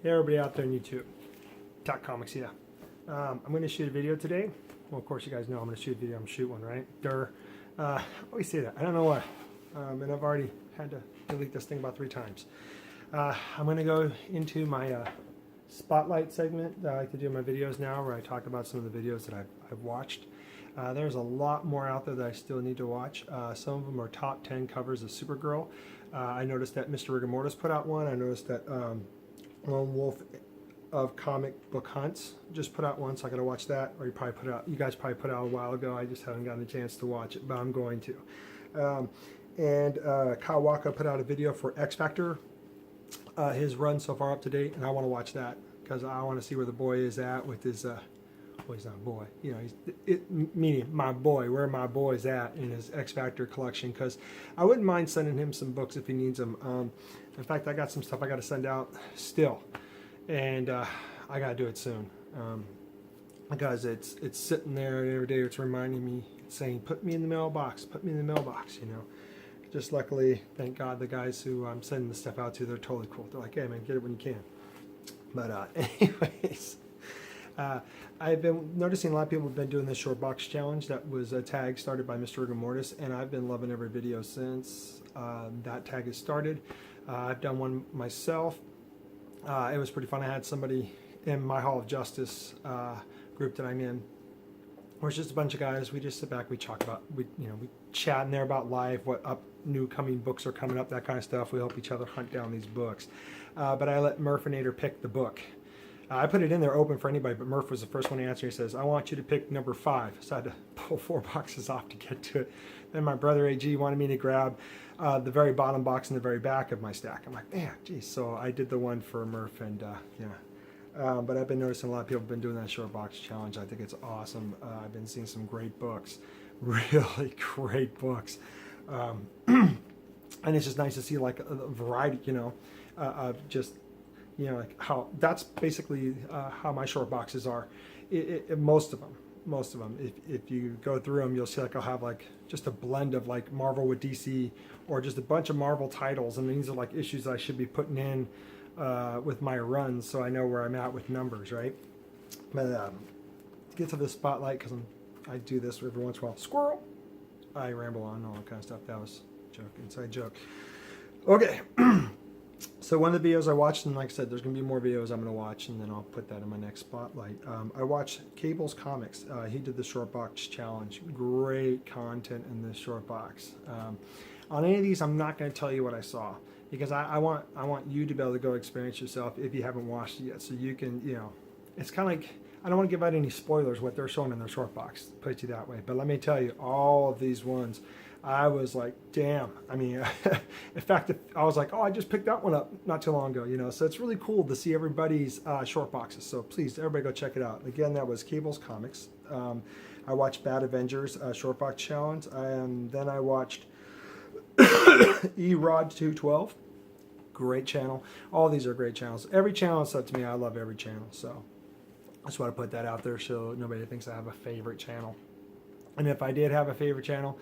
Hey everybody out there on YouTube, Talk Comics, yeah. I'm going to shoot a video today. Well, of course you guys know I'm going to shoot a video. I'm going to shoot one, right? I always say that. I don't know why. And I've already had to delete this thing about 3 times. I'm going to go into my spotlight segment that I like to do in my videos now, where I talk about some of the videos that I've watched. There's a lot more out there that I still need to watch. Some of them are top 10 covers of Supergirl. I noticed that Mr. Rigor Mortis put out one. I noticed that Lone Wolf of Comic Book Hunts just put out one, so I got to watch that. Or you guys probably put out a while ago. I just haven't gotten a chance to watch it, but I'm going to. Kyle Walker put out a video for X Factor, his run so far up to date, and I want to watch that because I want to see where the boy is at with his. Well, he's not a boy, you know, meaning my boy, where my boy's at in his X Factor collection, because I wouldn't mind sending him some books if he needs them. In fact, I got some stuff I got to send out still, and I got to do it soon, because it's sitting there, and every day it's reminding me, saying, put me in the mailbox, put me in the mailbox, you know. Just luckily, thank God, the guys who I'm sending the stuff out to, they're totally cool. They're like, hey man, get it when you can. But anyways. I've been noticing a lot of people have been doing this short box challenge that was a tag started by Mr. Rigor Mortis, and I've been loving every video since that tag has started. I've done one myself. It was pretty fun. I had somebody in my Hall of Justice group that I'm in, where it's just a bunch of guys. We just sit back, we talk about, we chat in there about life, what new coming books are coming up, that kind of stuff. We help each other hunt down these books. But I let Murphinator pick the book. I put it in there open for anybody, but Murph was the first one to answer. He says, I want you to pick number 5. So I had to pull 4 boxes off to get to it. Then my brother AG wanted me to grab the very bottom box in the very back of my stack. I'm like, man, geez. So I did the one for Murph, and yeah. But I've been noticing a lot of people have been doing that short box challenge. I think it's awesome. I've been seeing some great books, really great books. And it's just nice to see like a variety, you know, of just, you know, like how that's basically how my short boxes are. Most of them. If you go through them, you'll see like I'll have like just a blend of like Marvel with DC, or just a bunch of Marvel titles, and these are like issues I should be putting in with my runs, so I know where I'm at with numbers, right? But to get to the spotlight, because I do this every once in a while. Squirrel. I ramble on and all that kind of stuff. That was a joke, inside joke. Okay. So one of the videos I watched, and like I said, there's going to be more videos I'm going to watch, and then I'll put that in my next spotlight. I watched Cable's Comics. He did the short box challenge. Great content in this short box. On any of these, I'm not going to tell you what I saw, because I want you to be able to go experience yourself if you haven't watched it yet, so you can, you know, it's kind of like, I don't want to give out any spoilers what they're showing in their short box, put it to you that way. But let me tell you, all of these ones, I was like, damn. I mean, in fact, I was like, oh, I just picked that one up not too long ago, you know. So it's really cool to see everybody's short boxes. So please, everybody go check it out. Again, that was Cable's Comics. I watched Bad Avengers short box challenge, and then I watched Erod 212. Great channel. All these are great channels. Every channel is up to me. I love every channel. So I just want to put that out there so nobody thinks I have a favorite channel. And if I did have a favorite channel,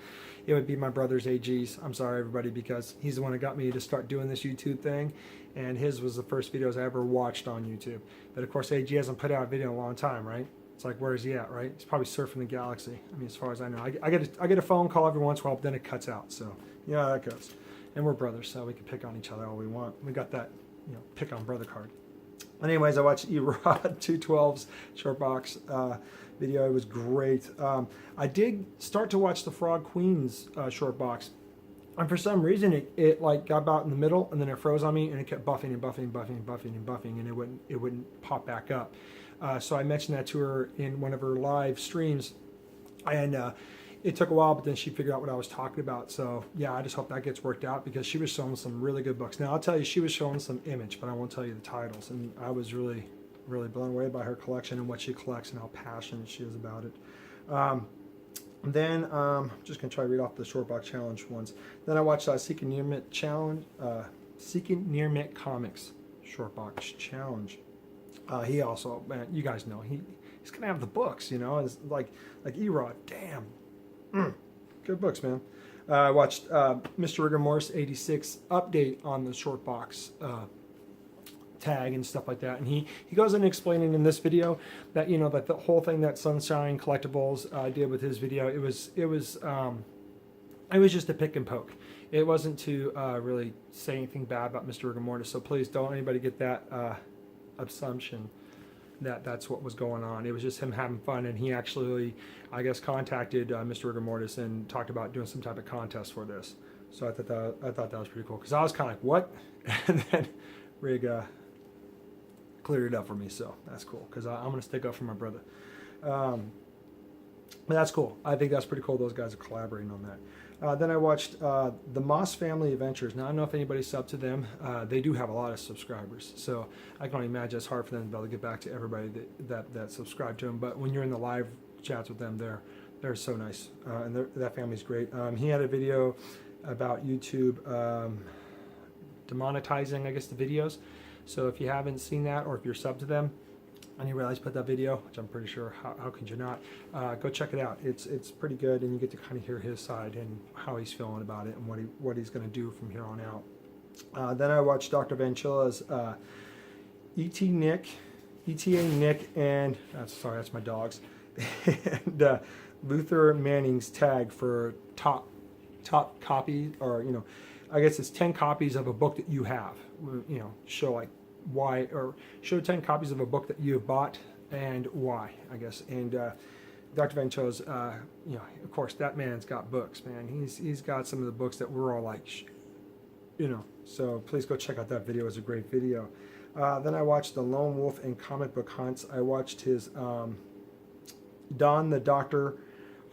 it would be my brother's AG's. I'm sorry, everybody, because he's the one that got me to start doing this YouTube thing. And his was the first videos I ever watched on YouTube. But of course, AG hasn't put out a video in a long time, right? It's like, where is he at, right? He's probably surfing the galaxy. I mean, as far as I know. I get a phone call every once in a while, but then it cuts out. So, yeah, that goes. And we're brothers, so we can pick on each other all we want. We got that, you know, pick on brother card. Anyways, I watched Erod 212's short box video. It was great. I did start to watch the Frog Queen's short box, and for some reason it like got about in the middle, and then it froze on me, and it kept buffing and buffing and buffing and buffing and buffing, and it wouldn't pop back up. So I mentioned that to her in one of her live streams, and it took a while, but then she figured out what I was talking about. So yeah, I just hope that gets worked out, because she was showing some really good books. Now I'll tell you, she was showing some Image, but I won't tell you the titles. And I was really blown away by her collection and what she collects and how passionate she is about it. Then I'm just gonna try to read off the short box challenge ones. Then I watched Seeking Near Mint challenge, Seeking Near Mint Comics short box challenge. He also, man, you guys know he's gonna have the books, you know. It's like Erod, damn. Good books, man. I watched Mr. Rigor Mortis 86 update on the short box tag and stuff like that. And he goes in explaining in this video that, you know, that the whole thing that Sunshine Collectibles did with his video, it was just a pick and poke. It wasn't to really say anything bad about Mr. Rigor Mortis. So please don't anybody get that assumption that that's what was going on. It was just him having fun, and he actually, I guess, contacted Mr. Rigor Mortis and talked about doing some type of contest for this. So I thought that was pretty cool, because I was kind of like, what? And then Rig cleared it up for me, so that's cool, because I'm going to stick up for my brother. But that's cool. I think that's pretty cool. Those guys are collaborating on that. Then I watched the Moss Family Adventures. Now, I don't know if anybody's subbed to them. They do have a lot of subscribers, so I can only imagine it's hard for them to be able to get back to everybody that subscribed to them. But when you're in the live chats with them, they're so nice, and that family's great. He had a video about YouTube demonetizing, I guess, the videos. So if you haven't seen that, or if you're subbed to them, and you realize put that video, which I'm pretty sure, how could you not, go check it out. It's pretty good, and you get to kind of hear his side and how he's feeling about it and what he's going to do from here on out. Then I watched Dr. Vanchilla's ETA Nick and that's my dogs, and Luther Manning's tag for top copy, or, you know, I guess it's 10 copies of a book that you have, you know, show like why, or show 10 copies of a book that you have bought and why, I guess. And Dr. Vanchilla's, you know, of course, that man's got books, man. He's got some of the books that we're all like, you know. So please go check out that video. It's a great video. Then I watched the Lone Wolf and Comic Book Hunts. I watched his Don the Doctor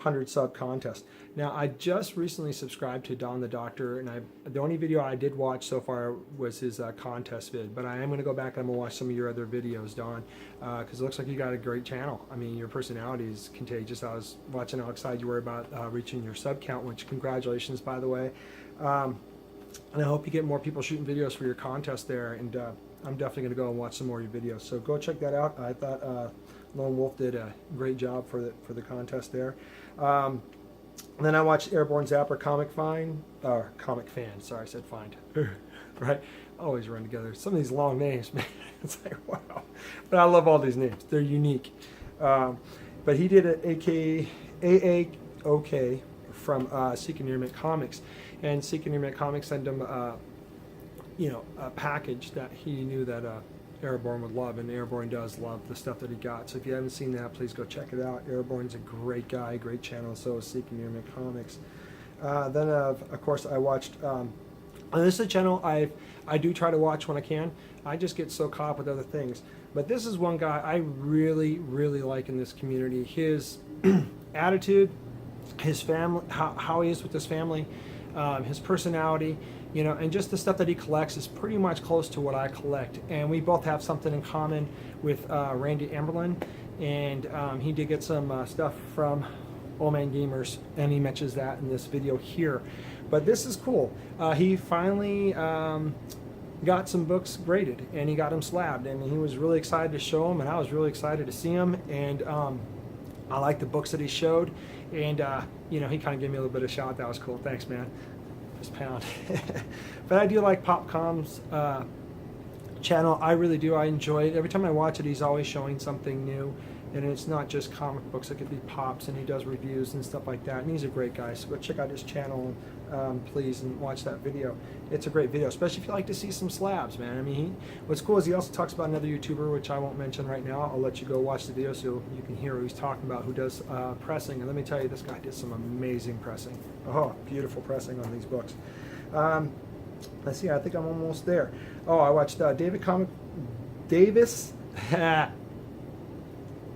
100 sub contest. Now, I just recently subscribed to Don the Doctor, and the only video I did watch so far was his contest vid, but I am going to go back and I'm going to watch some of your other videos, Don, because it looks like you got a great channel. I mean, your personality is contagious. I was watching how excited you were about reaching your sub count, which congratulations, by the way. And I hope you get more people shooting videos for your contest there, and I'm definitely going to go and watch some more of your videos. So go check that out. I thought Lone Wolf did a great job for the contest there. And then I watched Airborne Zapper Comic Fan. Sorry, I said find. Right? Always run together. Some of these long names, man. It's like, wow. But I love all these names. They're unique. But he did an AAOK from Seeking Near Mint Comics. And Seeking Near Mint Comics sent him, you know, a package that he knew that Airborne would love, and Airborne does love the stuff that he got. So if you haven't seen that, please go check it out. Airborne's a great guy, great channel. So is Seeking Near Mint Comics. Then of course I watched, and this is a channel I do try to watch when I can. I just get so caught up with other things. But this is one guy I really, really like in this community. His attitude, his family, how he is with his family, his personality, you know, and just the stuff that he collects is pretty much close to what I collect. And we both have something in common with Randy Amberlin, and he did get some stuff from Old Man Gamers, and he mentions that in this video here. But this is cool. He finally got some books graded, and he got them slabbed, and he was really excited to show them, and I was really excited to see them. And I like the books that he showed, and you know, he kind of gave me a little bit of a shout. That was cool. Thanks, man. Just pound. But I do like Popcom's channel. I really do. I enjoy it. Every time I watch it, he's always showing something new, and it's not just comic books. It could be Pops, and he does reviews and stuff like that. And he's a great guy. So go check out his channel, please, and watch that video. It's a great video, especially if you like to see some slabs, man. I mean, what's cool is he also talks about another YouTuber, which I won't mention right now. I'll let you go watch the video so you can hear what he's talking about, who does pressing. And let me tell you, this guy did some amazing pressing. Oh, beautiful pressing on these books. Let's see, I think I'm almost there. Oh, I watched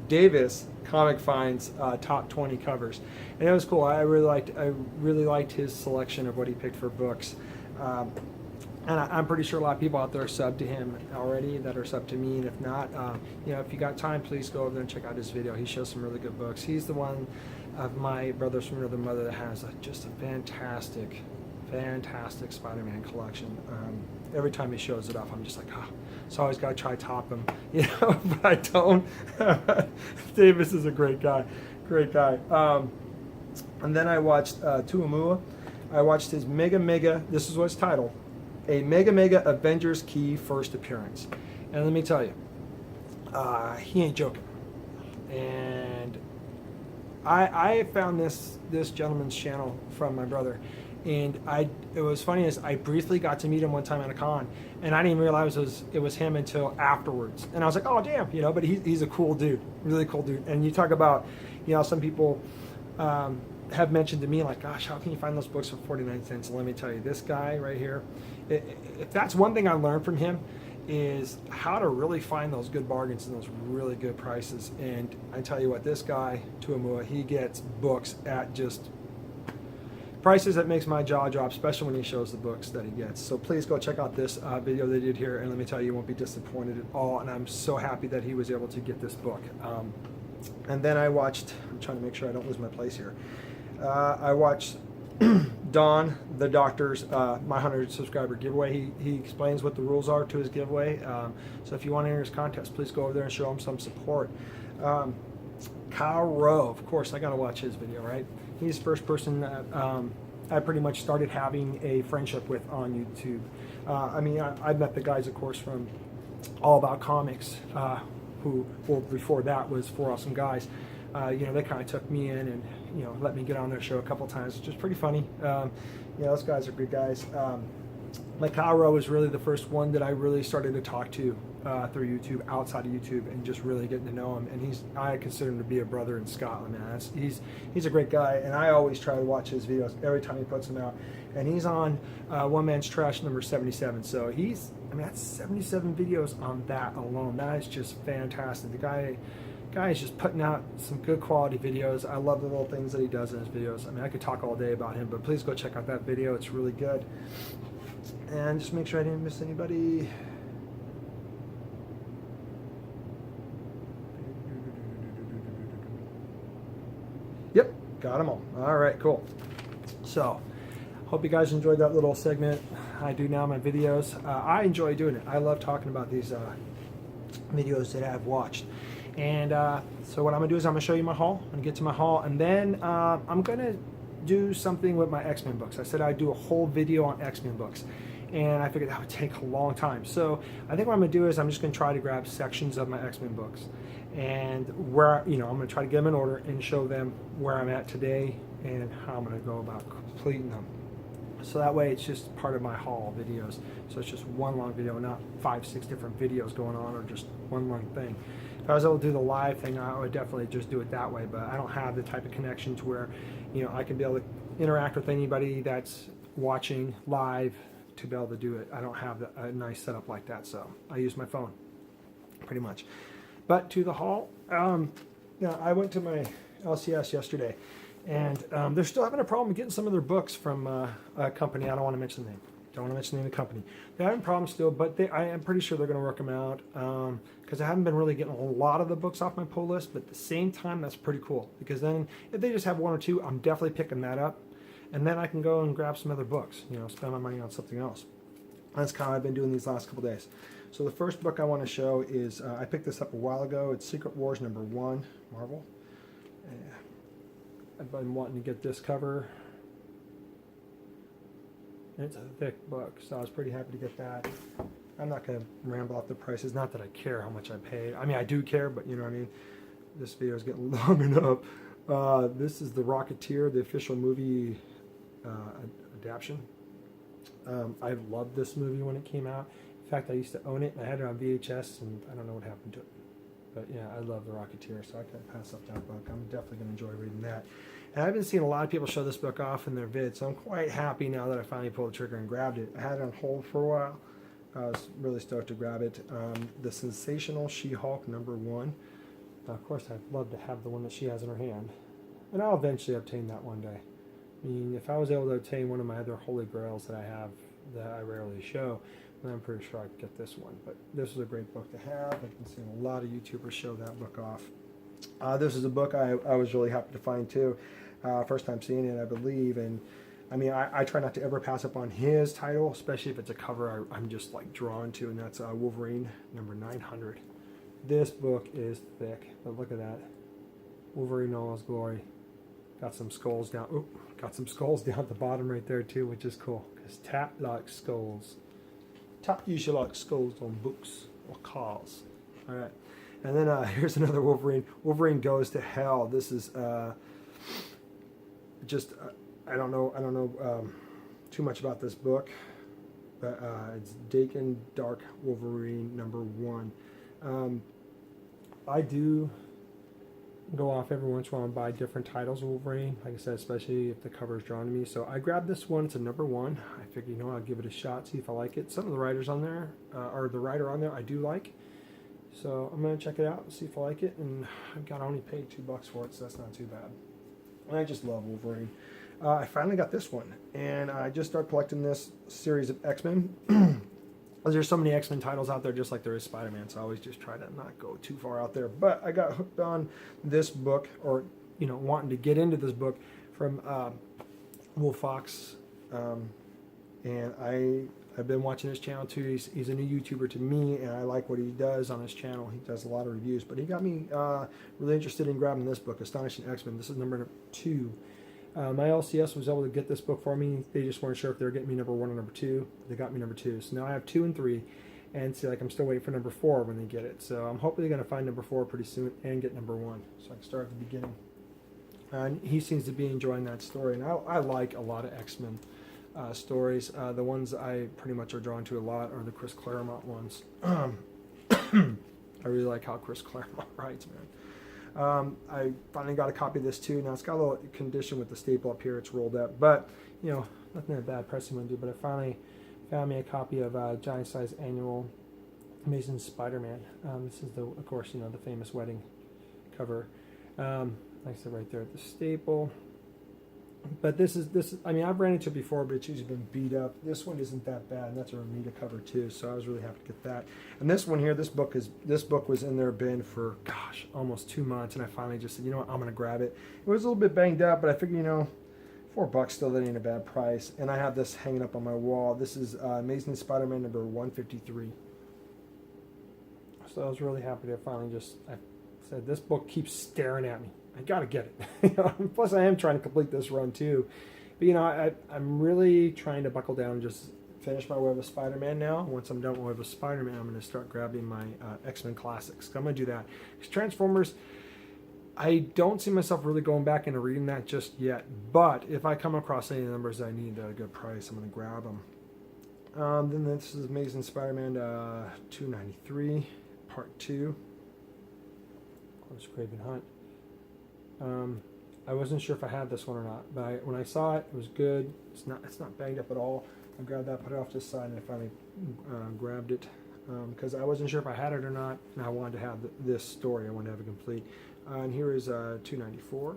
Davis Comic Finds top 20 covers, and it was cool. I really liked his selection of what he picked for books, and I'm pretty sure a lot of people out there are subbed to him already that are subbed to me. And if not, you know, if you got time, please go over there and check out his video. He shows some really good books. He's the one of my brothers from another mother that has just a fantastic Spider-Man collection. Every time he shows it off, I'm just like, oh, so I always got to try to top him, you know, but I don't. Davis is a great guy. And then I watched Tuamua. I watched his Mega, this is what it's titled, a Mega Avengers Key First Appearance. And let me tell you, he ain't joking. And I found this gentleman's channel from my brother, and it was funny as I briefly got to meet him one time at a con, and I didn't even realize it was him until afterwards. And I was like, oh damn, you know. But he's a cool dude, really cool dude. And you talk about, you know, some people have mentioned to me like, gosh, how can you find those books for 49 cents? And let me tell you, this guy right here, if that's one thing I learned from him, is how to really find those good bargains and those really good prices. And I tell you what, this guy Tuamua, he gets books at just prices that makes my jaw drop, especially when he shows the books that he gets. So please go check out this video they did here, and let me tell you, you won't be disappointed at all. And I'm so happy that he was able to get this book. And then I watched, I'm trying to make sure I don't lose my place here, I watched Don the Doctor's My 100 subscriber giveaway. He explains what the rules are to his giveaway. So if you want to enter his contest, please go over there and show him some support. Kyle Rowe, of course, I got to watch his video, right? He's the first person that I pretty much started having a friendship with on YouTube. I mean, I met the guys, of course, from All About Comics, who, well, before that was Four Awesome Guys. You know, they kind of took me in and, you know, let me get on their show a couple times, which is pretty funny. You know, those guys are good guys. Like Kyle Rowe was really the first one that I really started to talk to through YouTube, outside of YouTube, and just really getting to know him. And I consider him to be a brother in Scotland, man. He's a great guy, and I always try to watch his videos every time he puts them out. And he's on One Man's Trash number 77. So I mean, that's 77 videos on that alone. That is just fantastic. The guy is just putting out some good quality videos. I love the little things that he does in his videos. I mean, I could talk all day about him, but please go check out that video. It's really good. And just make sure I didn't miss anybody. Yep, got them all. All right, cool. So, hope you guys enjoyed that little segment. I do now my videos. I enjoy doing it. I love talking about these videos that I've watched. And so what I'm going to do is I'm going to show you my haul. I'm going to get to my haul, and then I'm going to do something with my X-Men books. I said I'd do a whole video on X-Men books, and I figured that would take a long time. So I think what I'm going to do is I'm just going to try to grab sections of my X-Men books, and where, you know, I'm going to try to get them in order and show them where I'm at today and how I'm going to go about completing them. So that way it's just part of my haul videos. So it's just one long video, not 5-6 different videos going on, or just one long thing. If I was able to do the live thing, I would definitely just do it that way, but I don't have the type of connection to where, you know, I can be able to interact with anybody that's watching live to be able to do it. I don't have a nice setup like that, so I use my phone, pretty much. But to the haul, now I went to my LCS yesterday, and they're still having a problem getting some of their books from a company. I don't want to mention the name. Don't want to mention the name of the company. They're having problems still, but I am pretty sure they're going to work them out, because I haven't been really getting a lot of the books off my pull list, but at the same time, that's pretty cool, because then if they just have one or two, I'm definitely picking that up, and then I can go and grab some other books, you know, spend my money on something else. That's kind of what I've been doing these last couple days. So the first book I want to show is, I picked this up a while ago. It's Secret Wars #1, Marvel. I've been wanting to get this cover. It's a thick book, so I was pretty happy to get that. I'm not going to ramble off the prices. Not that I care how much I paid. I mean, I do care, but you know what I mean. This video is getting long enough. This is The Rocketeer, the official movie adaptation. I loved this movie when it came out. In fact, I used to own it. I had it on VHS, and I don't know what happened to it. But yeah, I love The Rocketeer, so I can't pass up that book. I'm definitely going to enjoy reading that. And I've been seeing a lot of people show this book off in their vids, so I'm quite happy now that I finally pulled the trigger and grabbed it. I had it on hold for a while. I was really stoked to grab it. The Sensational She-Hulk #1. Of course, I'd love to have the one that she has in her hand. And I'll eventually obtain that one day. I mean, if I was able to obtain one of my other holy grails that I have that I rarely show, then I'm pretty sure I could get this one. But this is a great book to have. I've been seeing a lot of YouTubers show that book off. This is a book I was really happy to find too. First time seeing it, I believe. And I mean, I try not to ever pass up on his title, especially if it's a cover I'm just like drawn to, and that's Wolverine #900. This book is thick, but look at that. Wolverine in all his glory. Got some skulls down. Oh, got some skulls down at the bottom right there too, which is cool. Because Tap likes skulls. Tap usually likes skulls on books. calls. All right. And then here's another Wolverine. Wolverine Goes to Hell. This is just I don't know too much about this book, but it's Daken Dark Wolverine #1. I do go off every once in a while and buy different titles of Wolverine, like I said, especially if the cover is drawn to me. So I grabbed this one. It's a #1. I figured, I'll give it a shot, see if I like it. Some of the writers on there, or the writer on there, I do like. So I'm going to check it out and see if I like it. And I only paid $2 for it, so that's not too bad. And I just love Wolverine. I finally got this one, and I just started collecting this series of X-Men. There's so many X-Men titles out there, just like there is Spider-Man, so I always just try to not go too far out there. But I got hooked on this book, or wanting to get into this book from Wolf Fox, and I've been watching his channel too. He's a new YouTuber to me, and I like what he does on his channel. He does a lot of reviews, but he got me really interested in grabbing this book, Astonishing X-Men. This is number 2. My LCS was able to get this book for me. They just weren't sure if they were getting me #1 or #2. They got me #2. So now I have 2 and 3. And so I'm still waiting for #4 when they get it. So I'm hopefully going to find #4 pretty soon and get #1. So I can start at the beginning. And he seems to be enjoying that story. And I like a lot of X-Men stories. The ones I pretty much are drawn to a lot are the Chris Claremont ones. I really like how Chris Claremont writes, man. I finally got a copy of this too. Now it's got a little condition with the staple up here. It's rolled up, but nothing that bad pressing would do. But I finally found me a copy of Giant Size Annual Amazing Spider-Man. This is of course, the famous wedding cover. Like I said, right there at the staple. But this is. I mean, I've ran into it before, but it's usually been beat up. This one isn't that bad, and that's a Ramita cover too. So I was really happy to get that. And this one here, this book was in their bin for almost 2 months, and I finally just said, I'm gonna grab it. It was a little bit banged up, but I figured, $4 still, that ain't a bad price. And I have this hanging up on my wall. This is Amazing Spider-Man number 153. So I was really happy to finally I said, this book keeps staring at me. I gotta get it. Plus, I am trying to complete this run too. But I'm really trying to buckle down and just finish my Web of Spider-Man now. Once I'm done with Web of Spider-Man, I'm going to start grabbing my X-Men Classics. I'm going to do that. Because Transformers, I don't see myself really going back into reading that just yet. But if I come across any numbers that I need at a good price, I'm going to grab them. Then this is Amazing Spider-Man 293, Part 2. Of course, Craven Hunt. I wasn't sure if I had this one or not, but when I saw it, it was good. It's not banged up at all. I grabbed that, put it off to the side, and I finally grabbed it because I wasn't sure if I had it or not, and I wanted to have this story. I wanted to have it complete. And here is 294.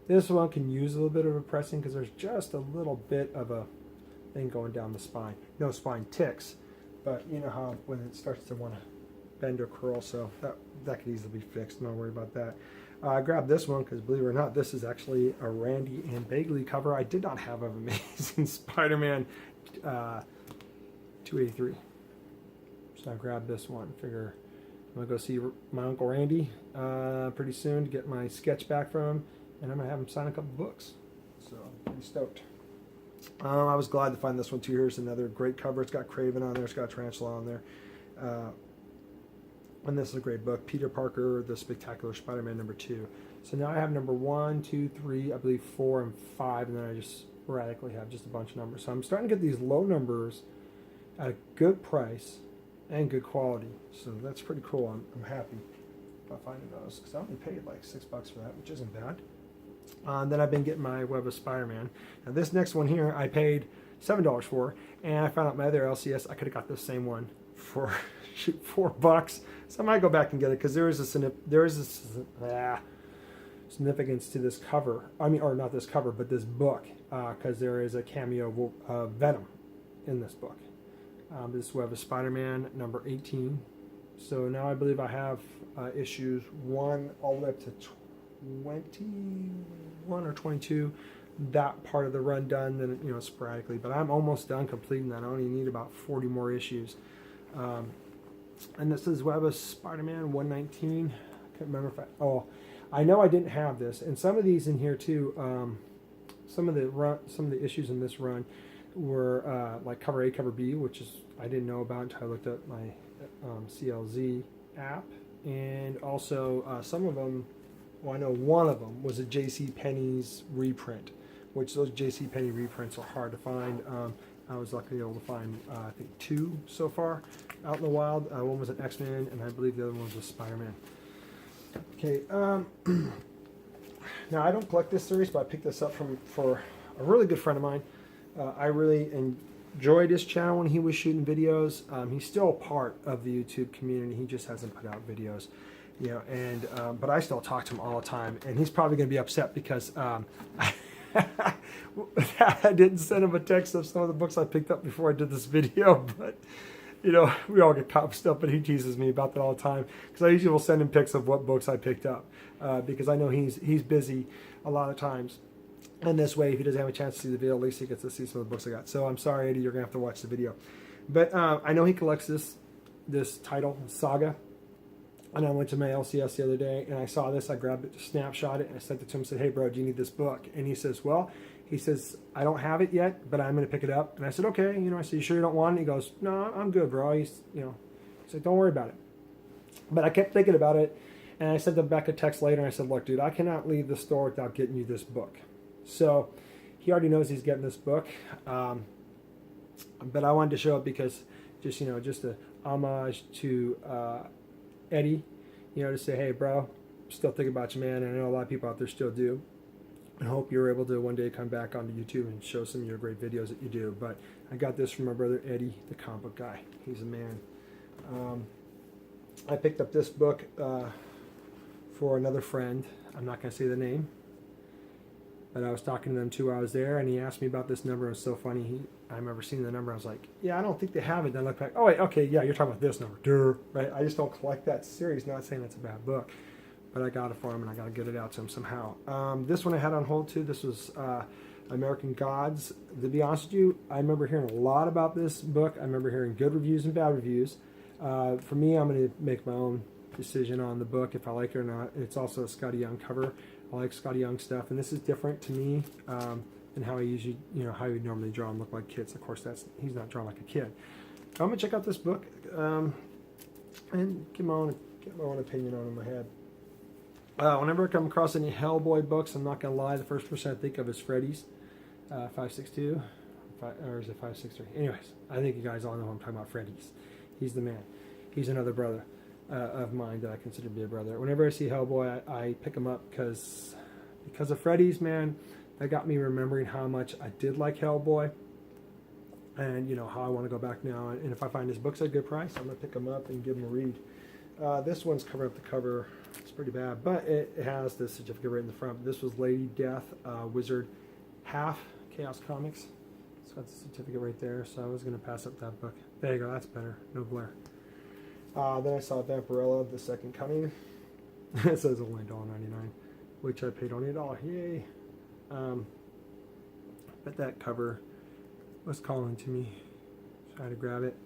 This one can use a little bit of a pressing because there's just a little bit of a thing going down the spine. No spine ticks, but you know how when it starts to want to bend or curl, so that could easily be fixed. Don't worry about that. I grabbed this one because, believe it or not, this is actually a Randy and Bagley cover. I did not have of Amazing Spider-Man 283, so I grabbed this one. Figure I'm gonna go see my Uncle Randy pretty soon to get my sketch back from him, and I'm gonna have him sign a couple books. So I'm pretty stoked. I was glad to find this one too. Here's another great cover. It's got Craven on there. It's got Tarantula on there. And this is a great book, Peter Parker, The Spectacular Spider-Man number 2. So now I have number 1, 2, 3, I believe 4 and 5, and then I just sporadically have just a bunch of numbers. So I'm starting to get these low numbers at a good price and good quality. So that's pretty cool. I'm happy about finding those because I only paid like $6 for that, which isn't bad. Then I've been getting my Web of Spider-Man. Now this next one here I paid $7 for, and I found out my other LCS I could have got the same one for $4. So I might go back and get it because there is a significance to this cover. I mean, or not this cover, but this book, because there is a cameo of Venom in this book. This Web of Spider-Man number 18. So now I believe I have issues 1 all the way up to 21 or 22. That part of the run done, then sporadically. But I'm almost done completing that. I only need about 40 more issues. And this is Web of Spider-Man 119. I can't remember if I know I didn't have this, and some of these in here too. Some of the issues in this run, were like cover A, cover B, which is I didn't know about until I looked up my CLZ app, and also some of them. Well, I know one of them was a J.C. Penney's reprint, which those J.C. Penney reprints are hard to find. I was lucky able to find I think 2 so far out in the wild. One was an X-Men, and I believe the other one was a Spider-Man. Okay. Now I don't collect this series, but I picked this up for a really good friend of mine. I really enjoyed his channel when he was shooting videos. He's still a part of the YouTube community. He just hasn't put out videos, you know. And but I still talk to him all the time, and he's probably going to be upset because I didn't send him a text of some of the books I picked up before I did this video, but. You know, we all get cop stuff, but he teases me about that all the time because I usually will send him pics of what books I picked up because I know he's busy a lot of times. And this way, if he doesn't have a chance to see the video, at least he gets to see some of the books I got. So I'm sorry, Eddie, you're going to have to watch the video. But I know he collects this title, Saga. And I went to my LCS the other day, and I saw this. I grabbed it, snapshot it, and I sent it to him and said, hey, bro, do you need this book? And he says, well, he says, I don't have it yet, but I'm going to pick it up. And I said, okay. You know, I said, you sure you don't want it? He goes, no, I'm good, bro. He's like, don't worry about it. But I kept thinking about it, and I sent him back a text later, and I said, look, dude, I cannot leave the store without getting you this book. So he already knows he's getting this book. But I wanted to show it because just a homage to Eddie, you know, to say, hey, bro, still thinking about you, man. And I know a lot of people out there still do. I hope you're able to one day come back onto YouTube and show some of your great videos that you do. But I got this from my brother Eddie, the comic book guy. He's a man. I picked up this book for another friend. I'm not going to say the name. But I was talking to them too while I was there, and he asked me about this number. It was so funny. I remember seeing the number. I was like, yeah, I don't think they have it. Then I looked back. Oh, wait, okay, yeah, you're talking about this number. Duh, right? I just don't collect that series. Not saying it's a bad book. But I got it for him, and I got to get it out to him somehow. This one I had on hold, too. This was American Gods. To be honest with you, I remember hearing a lot about this book. I remember hearing good reviews and bad reviews. For me, I'm going to make my own decision on the book, if I like it or not. It's also a Scotty Young cover. I like Scotty Young stuff, and this is different to me than how I usually, how you normally draw them look like kids. Of course, he's not drawn like a kid. I'm going to check out this book and get my own opinion on it in my head. Whenever I come across any Hellboy books, I'm not going to lie, the first person I think of is Freddy's 562, or is it 563? Anyways, I think you guys all know who I'm talking about, Freddy's. He's the man. He's another brother of mine that I consider to be a brother. Whenever I see Hellboy, I pick him up because of Freddy's, man. That got me remembering how much I did like Hellboy, and how I want to go back now. And if I find his books at a good price, I'm going to pick them up and give them a read. This one's covered up the cover. It's pretty bad, but it has the certificate right in the front. This was Lady Death, Wizard, half Chaos Comics. It's got the certificate right there, so I was going to pass up that book. There you go, that's better. No glare. Then I saw Vampirella, The Second Coming. It says only $1.99, which I paid only $1. Yay. But that cover was calling to me, so I had to grab it.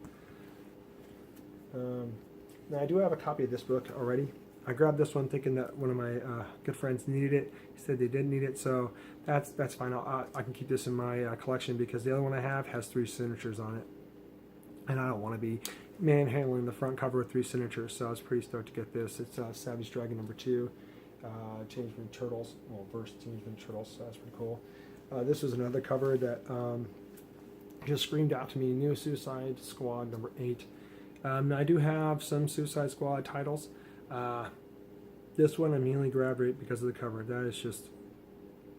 Now I do have a copy of this book already. I grabbed this one thinking that one of my good friends needed it. He said they didn't need it, so that's fine. I can keep this in my collection because the other one I have has 3 signatures on it. And I don't want to be manhandling the front cover with 3 signatures, so I was pretty stoked to get this. It's Savage Dragon #2, Changeman Turtles, Verse Changeman Turtles, so that's pretty cool. This was another cover that just screamed out to me, New Suicide Squad #8. I do have some Suicide Squad titles. This one I mainly grabbed it because of the cover. That is just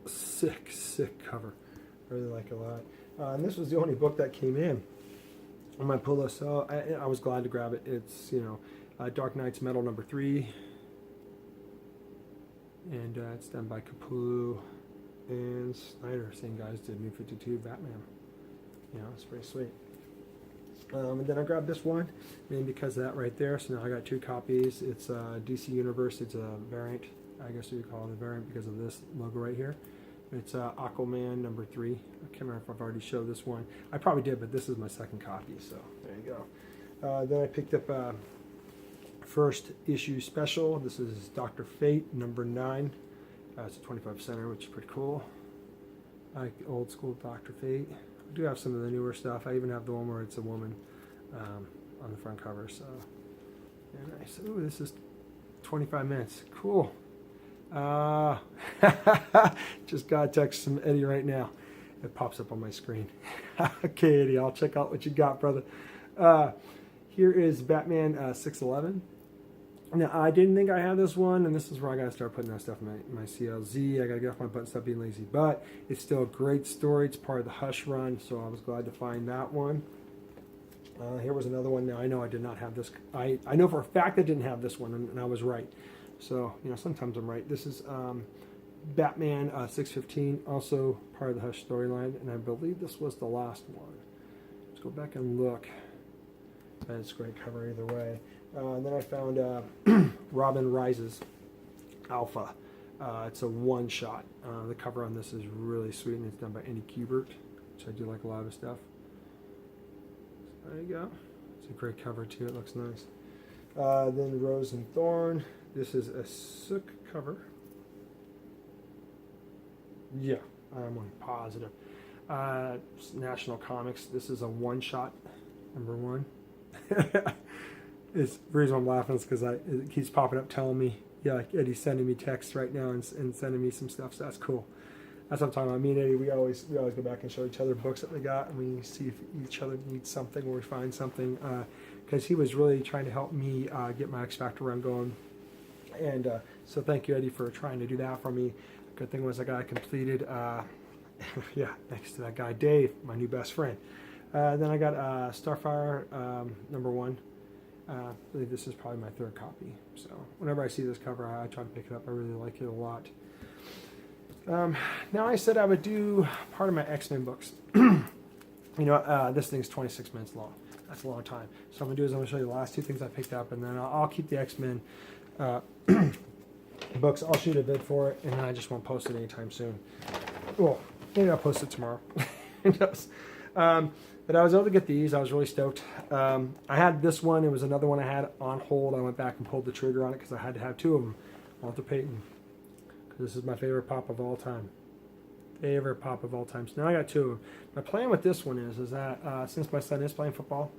sick cover. I really like it a lot. And this was the only book that came in on my pull list, so I was glad to grab it. It's Dark Knight's Metal #3, and it's done by Capullo and Snyder. Same guys did New 52 Batman. It's pretty sweet. And then I grabbed this one, mainly because of that right there. So now I got 2 copies. It's DC Universe. It's a variant. I guess you would call it a variant because of this logo right here. It's Aquaman #3. I can't remember if I've already showed this one. I probably did, but this is my second copy, so there you go. Then I picked up first issue special. This is Dr. Fate #9. It's a 25 center, which is pretty cool. I like old school Dr. Fate. I do have some of the newer stuff. I even have the one where it's a woman on the front cover. So, yeah, nice. Ooh, this is 25 minutes. Cool. Just got a text from Eddie right now. It pops up on my screen. Okay, Eddie, I'll check out what you got, brother. Here is Batman 611. Now, I didn't think I had this one, and this is where I got to start putting that stuff in my CLZ. I got to get off my butt and stop being lazy. But it's still a great story. It's part of the Hush run, so I was glad to find that one. Here was another one. Now, I know I did not have this. I know for a fact I didn't have this one, and I was right. So, you know, sometimes I'm right. This is Batman 615, also part of the Hush storyline, and I believe this was the last one. Let's go back and look. And it's a great cover either way. And then I found Robin Rises Alpha. It's a one-shot. The cover on this is really sweet, and it's done by Andy Kubert, which I do like a lot of his stuff. So there you go. It's a great cover too. It looks nice. Then Rose and Thorn. This is a Sook cover. Yeah, I'm on positive. National Comics. This is a one-shot, #1. It's the reason I'm laughing is because it keeps popping up telling me, yeah, like Eddie's sending me texts right now and sending me some stuff, so that's cool. That's what I'm talking about. Me and Eddie, we always go back and show each other books that we got, and we see if each other needs something or we find something, because he was really trying to help me get my X Factor run going. And so thank you, Eddie, for trying to do that for me. Good thing was I got it completed. Yeah, thanks to that guy Dave, my new best friend. Then I got Starfire #1. I believe this is probably my 3rd copy. So whenever I see this cover, I try to pick it up. I really like it a lot. Now I said I would do part of my X-Men books. You know, this thing's 26 minutes long. That's a long time. So what I'm going to do is I'm going to show you the last 2 things I picked up, and then I'll keep the X-Men books. I'll shoot a vid for it, and I just won't post it anytime soon. Well, maybe I'll post it tomorrow. Who knows? But I was able to get these. I was really stoked. I had this one. It was another one I had on hold. I went back and pulled the trigger on it because I had to have 2 of them. Walter Payton. Because this is my favorite pop of all time. Favorite pop of all time. So now I got 2 of them. My plan with this one is that since my son is playing football,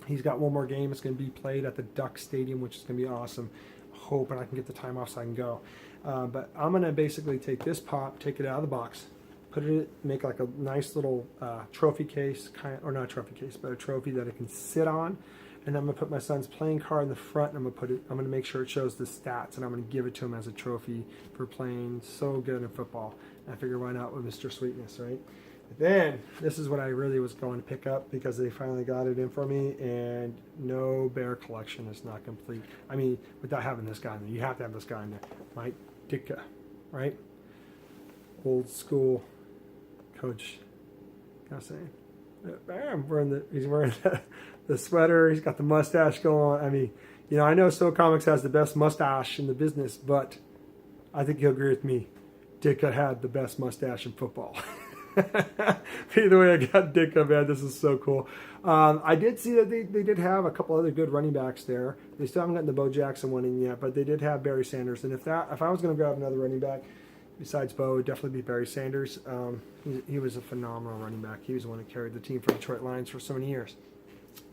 he's got one more game. It's going to be played at the Duck Stadium, which is going to be awesome. Hoping I can get the time off so I can go. But I'm going to basically take this pop, take it out of the box, put it, make like a nice little trophy case, or not a trophy case, but a trophy that it can sit on. And I'm gonna put my son's playing card in the front, and I'm gonna make sure it shows the stats, and I'm gonna give it to him as a trophy for playing so good in football. And I figure why not with Mr. Sweetness, right? But then this is what I really was going to pick up because they finally got it in for me, and no Bear collection is not complete. I mean, without having this guy in there, you have to have this guy in there, Mike Ditka, right? Old school. Coach, I was saying, he's wearing the sweater. He's got the mustache going on. I mean, you know, I know So Comics has the best mustache in the business, but I think he'll agree with me. Ditka had the best mustache in football. Either way, I got Ditka, man. This is so cool. I did see that they did have a couple other good running backs there. They still haven't gotten the Bo Jackson one in yet, but they did have Barry Sanders. And if I was going to grab another running back, besides Bo, it would definitely be Barry Sanders. He was a phenomenal running back. He was the one that carried the team for Detroit Lions for so many years.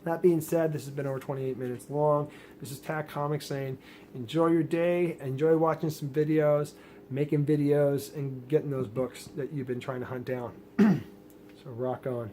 That being said, this has been over 28 minutes long. This is Tack Comics saying, enjoy your day, enjoy watching some videos, making videos, and getting those books that you've been trying to hunt down. So rock on.